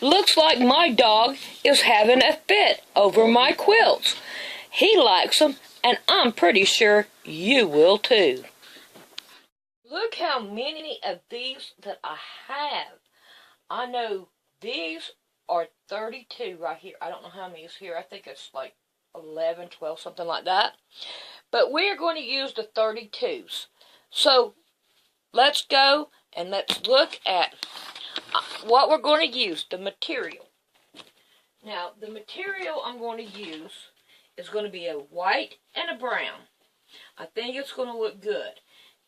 Looks like my dog is having a fit over my quilts. He likes them, and I'm pretty sure you will too. Look how many of these that I have. I know these are 32 right here. I don't know how many is here. I think it's like 11, 12, something like that. But we're going to use the 32s. So let's go and let's look at what we're going to use, the material. Now, the material I'm going to use is going to be a white and a brown. I think it's going to look good.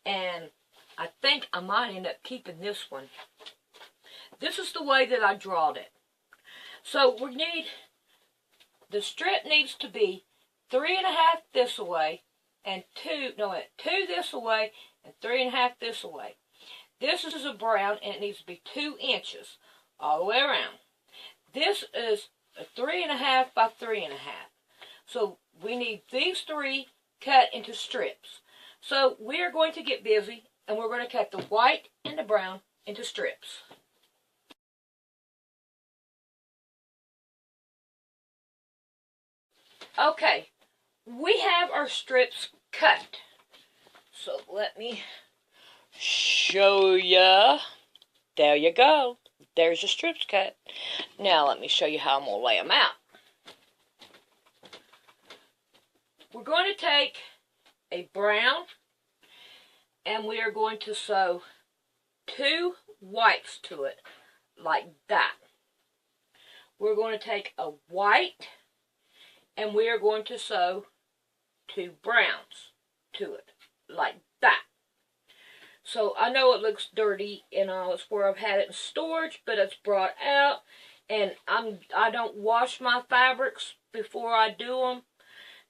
And I think I might end up keeping this one. This is the way that I drawed it. So we need, the strip needs to be 3.5 this away, and 2 this away, and 3.5 this away. This is a brown, and it needs to be 2 inches all the way around. This is a 3.5 by 3.5. So we need these 3 cut into strips. So we are going to get busy, and we're going to cut the white and the brown into strips. Okay, we have our strips cut. So let me show ya. There you go. There's your strips cut. Now let me show you how I'm going to lay them out. We're going to take a brown, and we are going to sew 2 whites to it, like that. We're going to take a white, and we are going to sew 2 browns to it, like that. So I know it looks dirty and all. It's where I've had it in storage, but it's brought out, and I don't wash my fabrics before I do them,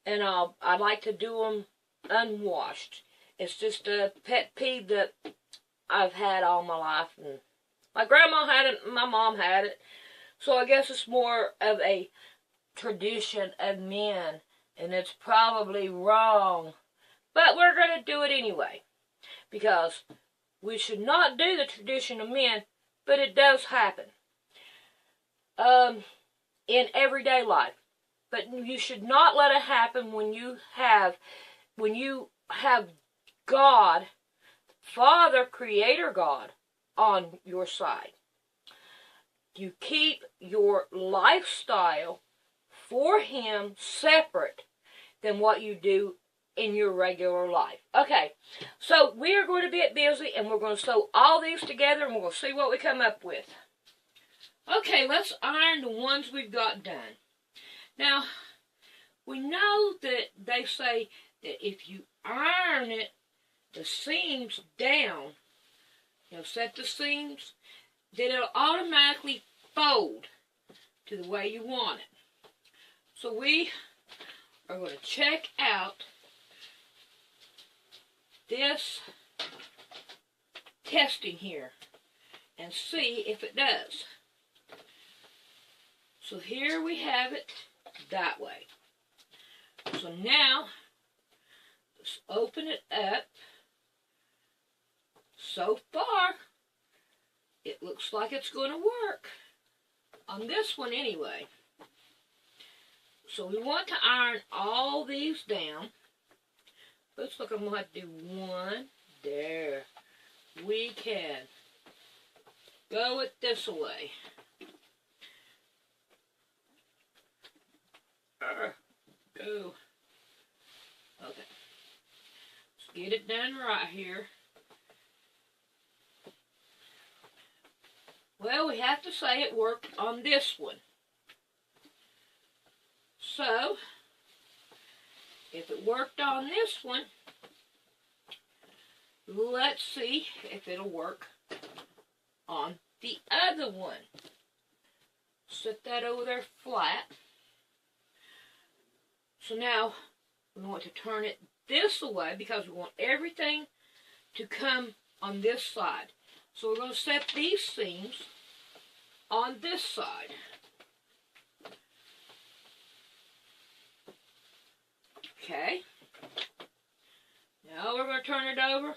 and I like to do them unwashed. It's just a pet peeve that I've had all my life, and my grandma had it, and my mom had it, so I guess it's more of a tradition of men, and it's probably wrong, but we're going to do it anyway, because we should not do the tradition of men, but it does happen in everyday life. But you should not let it happen when you have God, Father, Creator God, on your side. You keep your lifestyle for Him separate than what you do in your regular life. Okay, so we are going to get busy, and we're going to sew all these together, and we're going to see what we come up with. Okay, let's iron the ones we've got done. Now, we know that they say that if you iron it, the seams down, set the seams, then it'll automatically fold to the way you want it. So we are going to check out this testing here and see if it does. So here we have it that way. So now, let's open it up. So far, it looks like it's going to work. On this one anyway. So we want to iron all these down. Looks like I'm going to have to do one. There. We can go it this way. Go. Okay. Let's get it done right here. Well, we have to say it worked on this one. So, if it worked on this one, let's see if it'll work on the other one. Set that over there flat. So now, we want to turn it this way because we want everything to come on this side. So we're going to set these seams on this side. Okay. Now we're going to turn it over,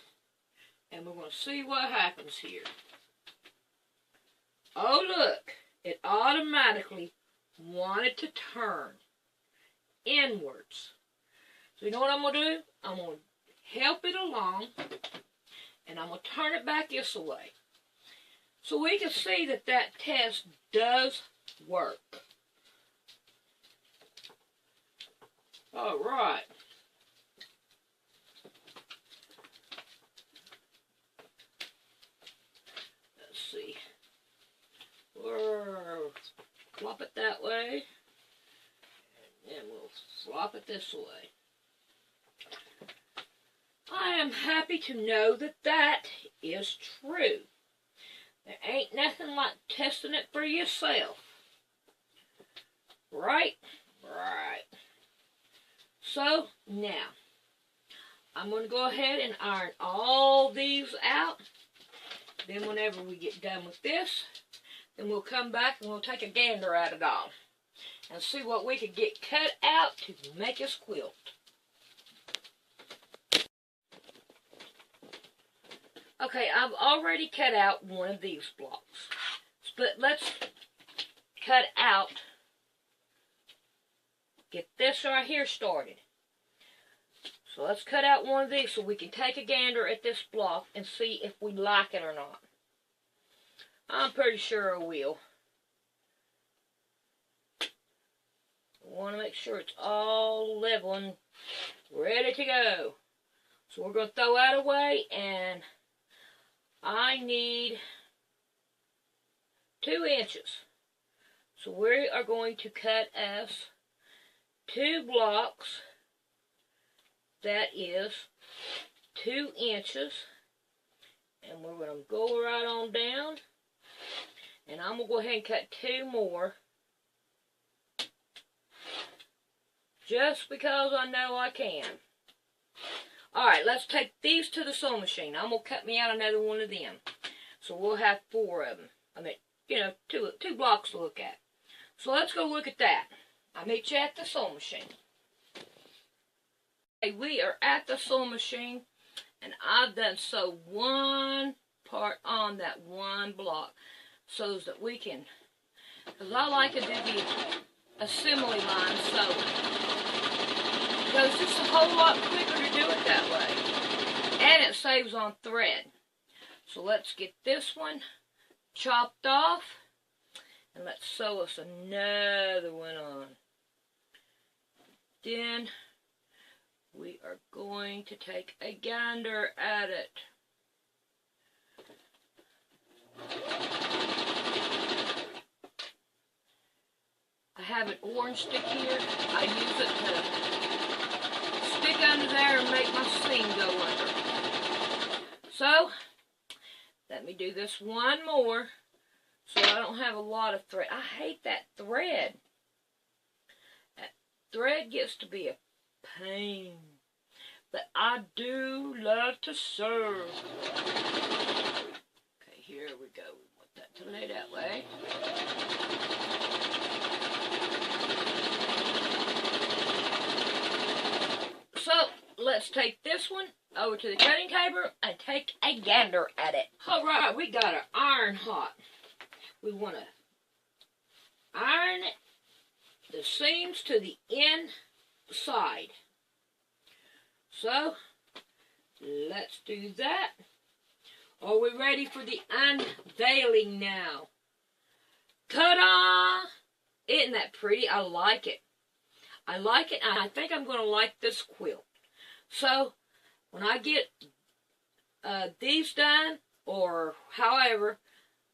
and we're going to see what happens here. Oh, look. It automatically automatically want it to turn inwards. So you know what I'm going to do? I'm going to help it along, and I'm going to turn it back this way. So we can see that that test does work. All right. Let's see. We'll flop it that way, and then we'll flop it this way. I am happy to know that that is true. There ain't nothing like testing it for yourself. Right? Right. So, now, I'm going to go ahead and iron all these out. Then whenever we get done with this, then we'll come back and we'll take a gander at it all. And see what we can get cut out to make us quilt. Okay, I've already cut out one of these blocks. But let's cut out, get this right here started. So let's cut out one of these so we can take a gander at this block and see if we like it or not. I'm pretty sure I will. I want to make sure it's all level and ready to go. So we're going to throw that away, and I need 2 inches. So we are going to cut us 2 blocks. That is 2 inches. And we're going to go right on down. And I'm going to go ahead and cut 2 more. Just because I know I can. Alright, let's take these to the sewing machine. I'm going to cut me out another one of them. So we'll have 4 of them. I mean, you know, two blocks to look at. So let's go look at that. I'll meet you at the sewing machine. Okay, we are at the sewing machine. And I've done sew one part on that one block. So that we can, because I like to do the assembly line sewing. Because it's just a whole lot quicker to do it that way. And it saves on thread. So let's get this one chopped off. And let's sew us another one on. Then we are going to take a gander at it. I have an orange stick here. I use it to stick under there and make my seam go under. So, let me do this one more so I don't have a lot of thread. I hate that thread. That thread gets to be a pain. But I do love to serve. Okay, here we go. We want that to lay that way. So, let's take this one over to the cutting table and take a gander at it. Alright, we got our iron hot. We want to iron the seams to the inside. So, let's do that. Are we ready for the unveiling now? Ta-da! Isn't that pretty? I like it. I like it, and I think I'm going to like this quilt. So, when I get these done, or however,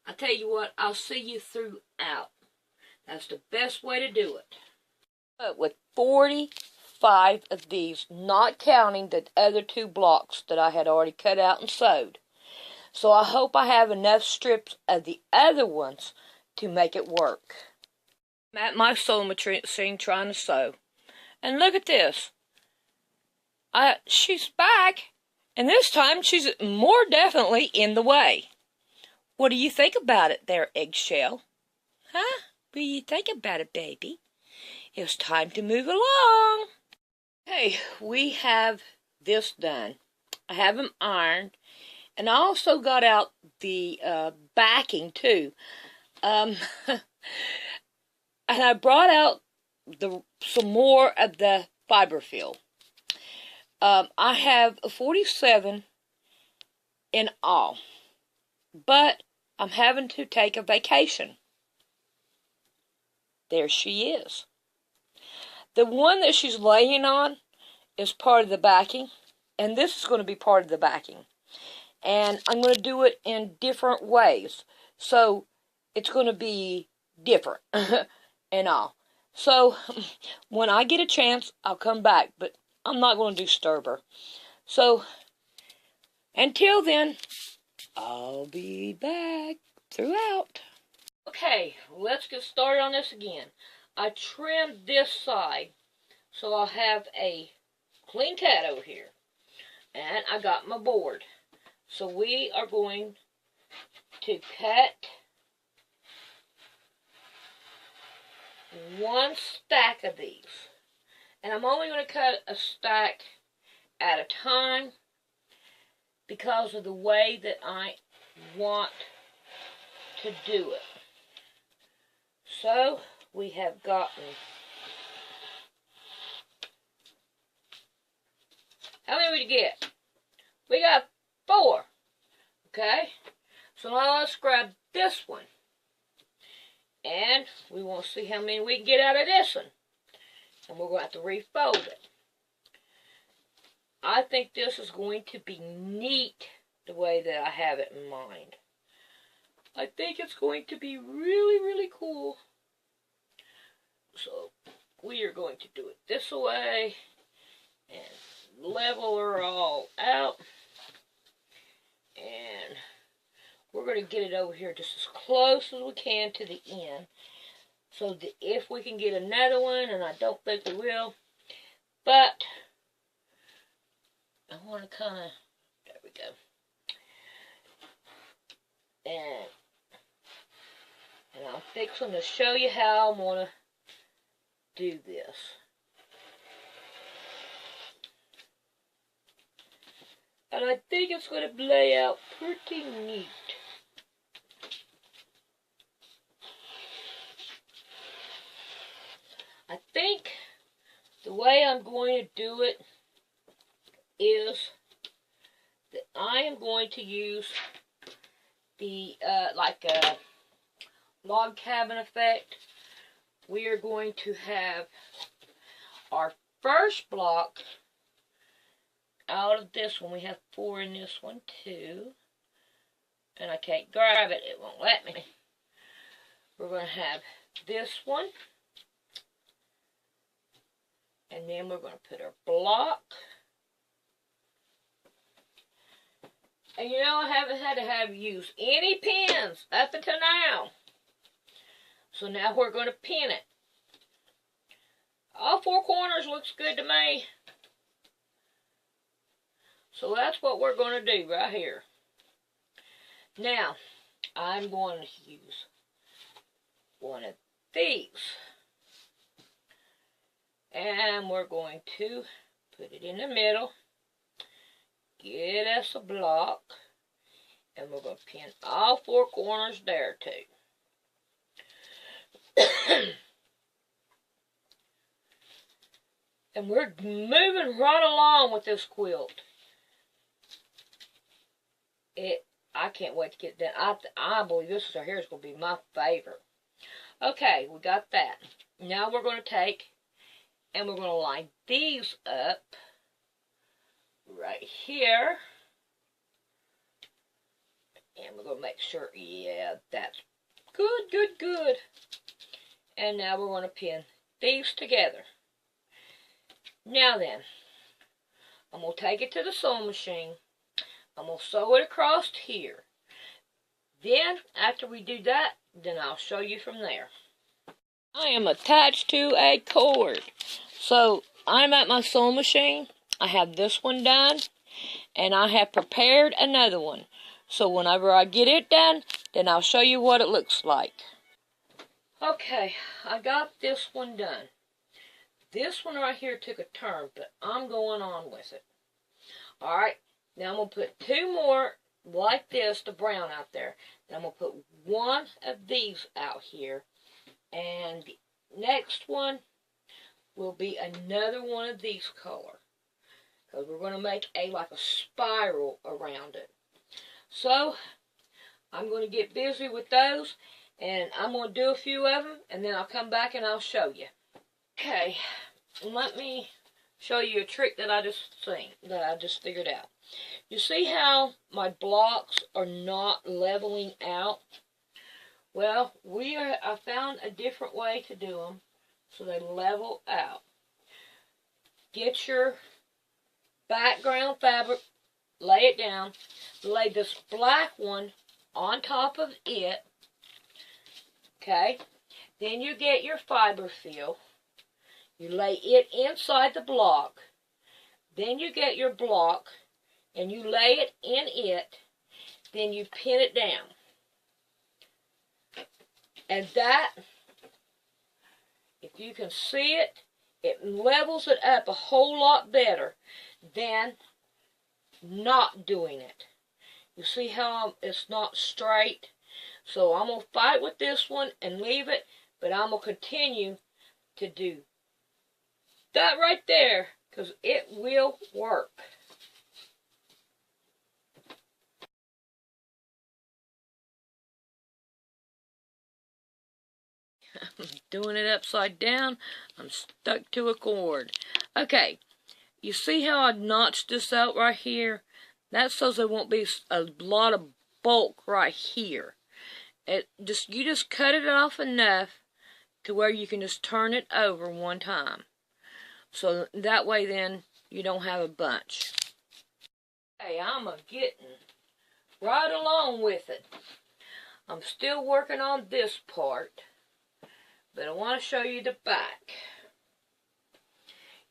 I tell you what, I'll see you throughout. That's the best way to do it. But with 45 of these, not counting the other 2 blocks that I had already cut out and sewed. So I hope I have enough strips of the other ones to make it work. I'm at my sewing machine trying to sew. And look at this. She's back. And this time she's more definitely in the way. What do you think about it there, Eggshell? Huh? What do you think about it, baby? It's time to move along. Hey, we have this done. I have them ironed. And I also got out the backing, too. and I brought out some more of the fiberfill. I have 47 in all, but I'm having to take a vacation. There she is. The one that she's laying on is part of the backing, and this is going to be part of the backing. And I'm going to do it in different ways, so it's going to be different and all. So when I get a chance, I'll come back, but I'm not going to disturb her. So until then, I'll be back throughout. Okay, let's get started on this again. I trimmed this side, so I'll have a clean cut over here. And I got my board. So we are going to cut one stack of these. And I'm only going to cut a stack at a time because of the way that I want to do it. So we have gotten, how many did we get? We got 4. Okay? So now let's grab this one. And we want to see how many we can get out of this one. And we're going to have to refold it. I think this is going to be neat the way that I have it in mind. I think it's going to be really, really cool. So we are going to do it this way and level her all out. And we're going to get it over here just as close as we can to the end. So that if we can get another one, and I don't think we will, but I want to kind of, there we go. And I'm fixing to show you how I'm going to do this. And I think it's going to lay out pretty neat. I think the way I'm going to do it is that I am going to use the, like a log cabin effect. We are going to have our first block out of this one. We have 4 in this one too. And I can't grab it. It won't let me. We're going to have this one. And then we're going to put our block. And you know, I haven't had to use any pins up until now. So now we're going to pin it. All 4 corners looks good to me. So that's what we're going to do right here. Now, I'm going to use one of these. And we're going to put it in the middle. Get us a block. And we're going to pin all 4 corners there too. And we're moving right along with this quilt. I can't wait to get done. I believe this right here is going to be my favorite. Okay, we got that. Now we're going to take and we're going to line these up right here. And we're going to make sure, yeah, that's good, good, good. And now we're going to pin these together. Now then, I'm going to take it to the sewing machine. I'm going to sew it across here. Then, after we do that, then I'll show you from there. I am attached to a cord. So, I'm at my sewing machine. I have this one done. And I have prepared another one. So, whenever I get it done, then I'll show you what it looks like. Okay, I got this one done. This one right here took a turn, but I'm going on with it. Alright, now I'm going to put 2 more like this, the brown out there. Then I'm going to put one of these out here. And the next one will be another one of these color, because we're going to make like a spiral around it. So I'm going to get busy with those, and I'm going to do a few of them, and then I'll come back and I'll show you. Okay, let me show you a trick that I just figured out. You see how my blocks are not leveling out? Well, I found a different way to do them so they level out. Get your background fabric, lay it down, lay this black one on top of it, okay? Then you get your fiber fill, you lay it inside the block, then you get your block and you lay it in it, then you pin it down. And that, if you can see it, it levels it up a whole lot better than not doing it. You see how it's not straight? So I'm going to fight with this one and leave it, but I'm going to continue to do that right there, because it will work. I'm doing it upside down. I'm stuck to a cord. Okay, you see how I notched this out right here? That's so there won't be a lot of bulk right here. You just cut it off enough to where you can just turn it over one time. So that way then you don't have a bunch. Hey, I'm getting right along with it. I'm still working on this part, but I want to show you the back.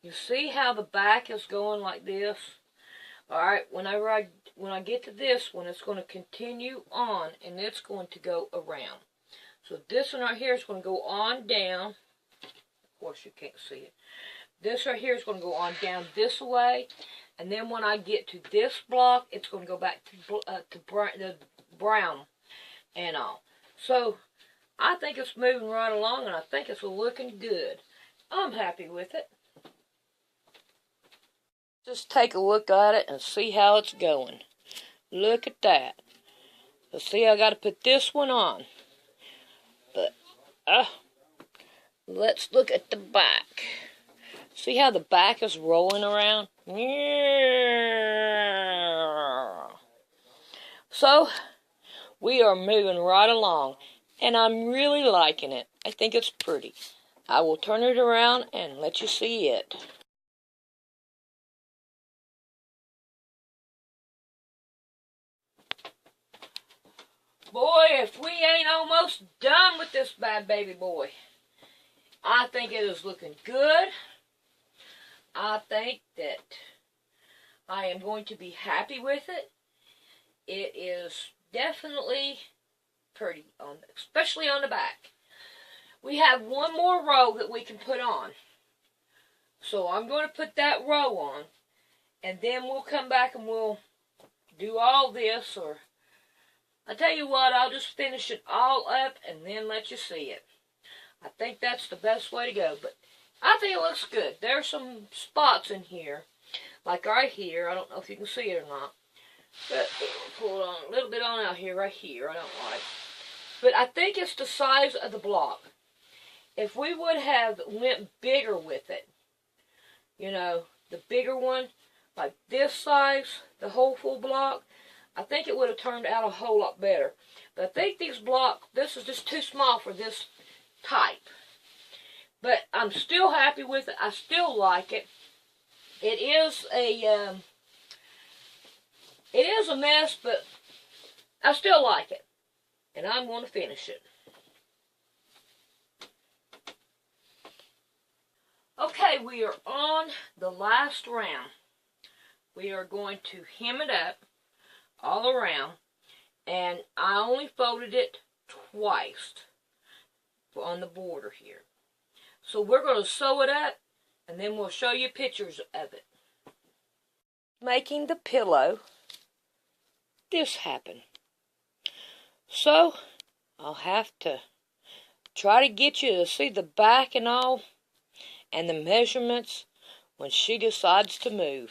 You see how the back is going like this? Alright, when I get to this one, it's going to continue on, and it's going to go around. So this one right here is going to go on down. Of course, you can't see it. This right here is going to go on down this way, and then when I get to this block, it's going to go back to the brown and all. So I think it's moving right along, and I think it's looking good. I'm happy with it. Just take a look at it and see how it's going. Look at that. So see, I got to put this one on. But, let's look at the back. See how the back is rolling around? So, we are moving right along, and I'm really liking it. I think it's pretty. I will turn it around and let you see it. Boy, if we ain't almost done with this bad baby boy. I think it is looking good. I think that I am going to be happy with it. It is definitely pretty, especially on the back. We have one more row that we can put on. So I'm going to put that row on, and then we'll come back and we'll do all this, or I tell you what, I'll just finish it all up and then let you see it. I think that's the best way to go, but I think it looks good. There's some spots in here, like right here. I don't know if you can see it or not, but pull it on a little bit on out here, right here. I don't like, but I think it's the size of the block. If we would have went bigger with it, you know, the bigger one, like this size, the whole full block, I think it would have turned out a whole lot better. But I think this is just too small for this type. But I'm still happy with it. I still like it. It is a mess, but I still like it. And I'm going to finish it. Okay, we are on the last round. We are going to hem it up all around, and I only folded it twice on the border here. So we're going to sew it up, and then we'll show you pictures of it. Making the pillow, this happened. So I'll have to try to get you to see the back and all, and the measurements when she decides to move.